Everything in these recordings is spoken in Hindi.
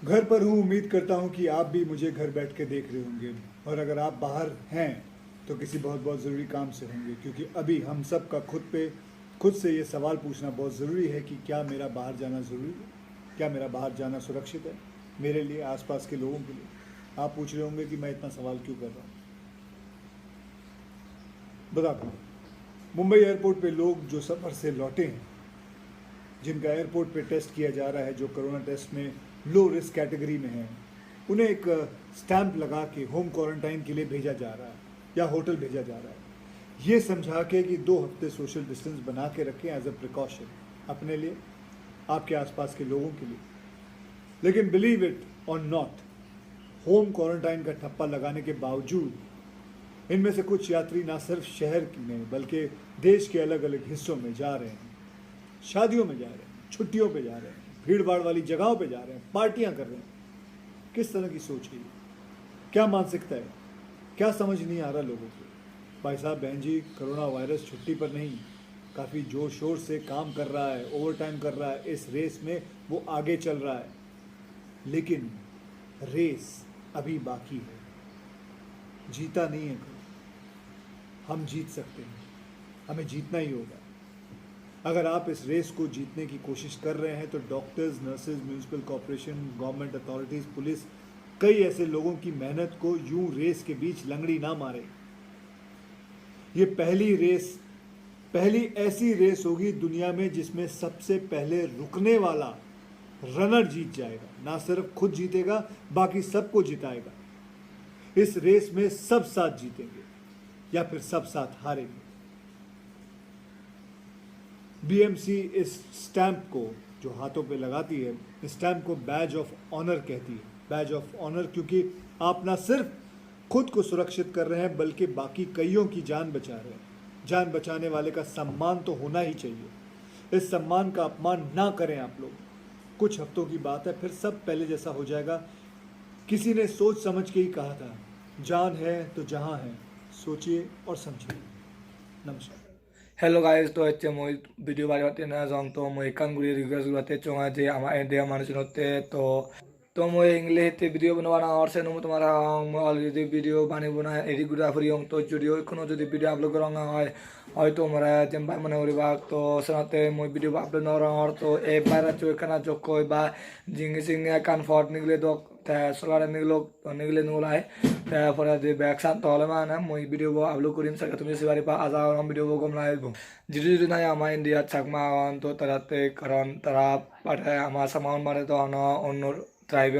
घर पर हूँ। उम्मीद करता हूँ कि आप भी मुझे घर बैठ के देख रहे होंगे, और अगर आप बाहर हैं तो किसी बहुत बहुत ज़रूरी काम से होंगे, क्योंकि अभी हम सब का खुद से ये सवाल पूछना बहुत ज़रूरी है कि क्या मेरा बाहर जाना ज़रूरी है, क्या मेरा बाहर जाना सुरक्षित है मेरे लिए, आसपास के लोगों के लिए। आप पूछ रहे होंगे कि मैं इतना सवाल क्यों कर रहा हूँ। बताता हूँ। मुंबई एयरपोर्ट पे लोग जो सफ़र से लौटे हैं, जिनका एयरपोर्ट पे टेस्ट किया जा रहा है, जो कोरोना टेस्ट में लो रिस्क कैटेगरी में हैं, उन्हें एक स्टैंप लगा के होम क्वारंटाइन के लिए भेजा जा रहा है या होटल भेजा जा रहा है, ये समझा के कि 2 हफ्ते सोशल डिस्टेंस बना के रखें एज अ प्रिकॉशन अपने लिए, आपके आसपास के लोगों के लिए। लेकिन बिलीव इट और नॉट, होम क्वारंटाइन का ठप्पा लगाने के बावजूद इनमें से कुछ यात्री ना सिर्फ शहर में बल्कि देश के अलग अलग हिस्सों में जा रहे हैं, शादियों में जा रहे हैं, छुट्टियों पे जा रहे हैं, भीड़ भाड़ वाली जगहों पे जा रहे हैं, पार्टियां कर रहे हैं। किस तरह की सोच है ये? क्या मानसिकता है? क्या समझ नहीं आ रहा लोगों को। भाई साहब बहन जी, कोरोना वायरस छुट्टी पर नहीं, काफ़ी जोर शोर से काम कर रहा है, ओवर टाइम कर रहा है, इस रेस में वो आगे चल रहा है। लेकिन रेस अभी बाकी है, जीता नहीं है कोई। हम जीत सकते हैं, हमें जीतना ही होगा। अगर आप इस रेस को जीतने की कोशिश कर रहे हैं तो doctors, nurses, municipal corporation, government authorities, police, कई ऐसे लोगों की मेहनत को यूं रेस के बीच लंगड़ी ना मारे। ये पहली ऐसी रेस होगी दुनिया में जिसमें सबसे पहले रुकने वाला रनर जीत जाएगा। ना सिर्फ खुद जीतेगा, बाकी सबको जिताएगा। इस रेस में सब साथ जीतेंगे या फिर सब साथ हारेंगे। बीएमसी इस स्टैंप को जो हाथों पे लगाती है, इस स्टैंप को बैज ऑफ ऑनर कहती है। बैज ऑफ ऑनर क्योंकि आप ना सिर्फ खुद को सुरक्षित कर रहे हैं बल्कि बाकी कईयों की जान बचा रहे हैं। जान बचाने वाले का सम्मान तो होना ही चाहिए। इस सम्मान का अपमान ना करें आप लोग। कुछ हफ्तों की बात है, फिर सब पहले जैसा हो जाएगा। किसी ने सोच समझ के ही कहा था, जान है तो जहां है, सोचिए और समझिए। नमस्कार। Hello guys, to hচ্ছে মই ভিডিও বানাতে না যাম তো মই কানগুড়ি রিকোয়েস্ট গুলাতে চঙা যে আমার ইন্ডিয়া মানুষনতে তো মই ইংলিশতে ভিডিও বানানো আর সে নমু তোমার মই অলরেডি ভিডিও বানাবো না এডিট গুলা ফরি তো যদিও কোনো যদি ভিডিও আপলোড করা হয় হয়তো আমরা যেমন মানে করিবা তো সাথে মই ভিডিও আপলোড না আর তো এই বাইরে চোখানা জকই বা জিঙ্গি সিঙ্গি কান ফট নিগলে তো solar নিগলে নুলাই তারপরে যে ব্যাক সান তলে মানে মই ভিডিও আপলোড করিম সাকে তুমি সিবারি পা আজা ভিডিও গম লাইব যদি যদি নাই আমার ইন্ডিয়া চাকমা তো তারাতে কারণ তারা পাঠায় আমার সামান মানে তো অন্য ট্রাইবে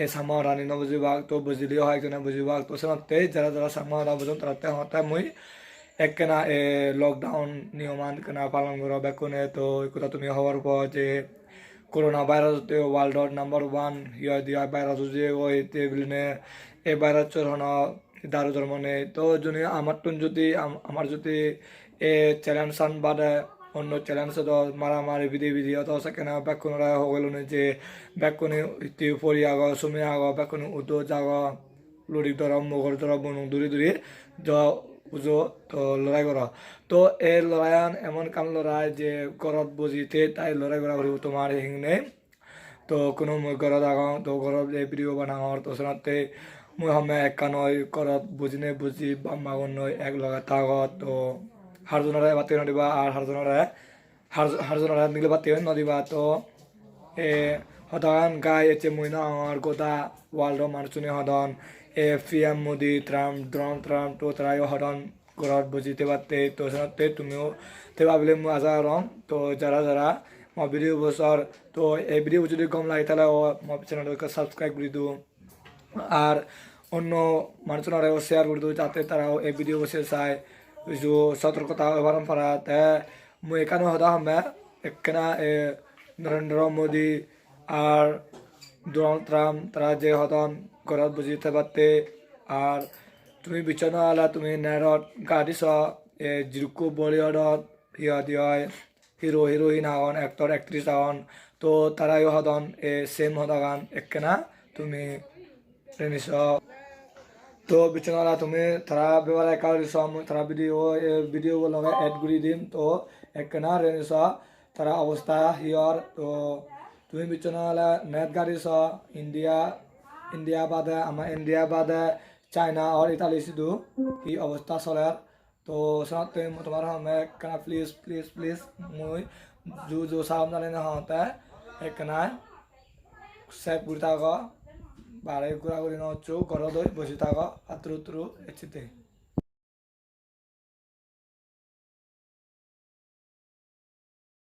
এই সামা রানি ন বুঝিবাগ তো বুঝিলিও হয় কেন বুঝিবাগ তো সেনাতে যারা যারা সামা রা বুঝুন তারাতে হতে মই একখানা লকডাউন নিয়মান কেনা পালন করা বেকুনে তো কথা তুমি হওয়ার পর যে করোনা ভাইরাস ওয়ার্ল্ডর নাম্বার 1 ইয়া দিয়া ভাইরাস যে ওই টেবিলনে এই ভাইরাস চরণ দারু ধর্ম নেই তো যদি আমার যদি এ চ্যালেঞ্জ সান বাদে অন্য চ্যালেঞ্জ তো মারামারি বিধি অত সেখানে বেকুনরা হগল যে বেকুনি ইতি পরি আগ সুমি আগ বেকুনি উদো জাগ লড়ি ধরম মগর ধরম বনু দূরে দূরে য উজো তো লড়াই করা তো এই লড়াইয়ান এমন কান লড়াই যে ঘরত বজিতে তাই লড়াই করা করিব তোমার হিংনে তো কোনো মই ঘরত আগাও তো ঘরত এই ভিডিও বানাও তো সাথে মই হমে একা নয় ঘরত বুঝিনে বুঝি বাম্মাগন নয় এক লগা তাগত তো হারজনরে বাতি নদিবা আর হারজনরে নিলে বাতি নদিবা তো এ হদান গাই এচে মইনা আর গোদা ওয়ার্ল্ড মানুষনে হদন এ পিএম মোদি ট্রাম্প তো তারাই হদন ঘরত বুঝিতে পারতে তো সাথে তুমিও তে ভাবলে মই আজা রং তো যারা যারা মো ভিডিও বছর তো এই ভিডিও যদি কম লাগে তাহলে মো চ্যানেলকে সাবস্ক্রাইব করে দিও আর অন্য মানুষরাও শেয়ার করে দিও যাতে তারাও এই ভিডিও বসে চায় जो सतर्कता परंपरा ते मुझे एकानो हदा हमें एकना नरेंद्र मोदी और डोनाल्ड ट्राम्प तारा जे हदन घरत बुझिते पारते और तुम बिचना आला तुम नेरत गाड़ी स जिरुको बलिउडत दिया हिरो हिरोइन आगन एक्टर एक्ट्रेस आगन तो तारायो हदन सेम हदागान एकना तुम्हें रेनिस তো বিচনালা তুমি তারা বেবারে কারি সম তারা ভিডিও লগে এড করে দিম তো একনা রেনসা তারা অবস্থা হিয়ার তো তুমি বিচনালে নেট গাড়ি স ইন্ডিয়া বাদে আমার ইন্ডিয়া বাদে চায়না আর ইতালি শুধু এই অবস্থা চলে তো সাথে তোমার হমে কানা প্লিজ মুই জু সাম জানি না হতে একনা সেফ বুড়ি থাকো বাড়ি ঘোরাঘুরি নচ্ছু ঘর দই বসে থাকো আত্রু এচিতে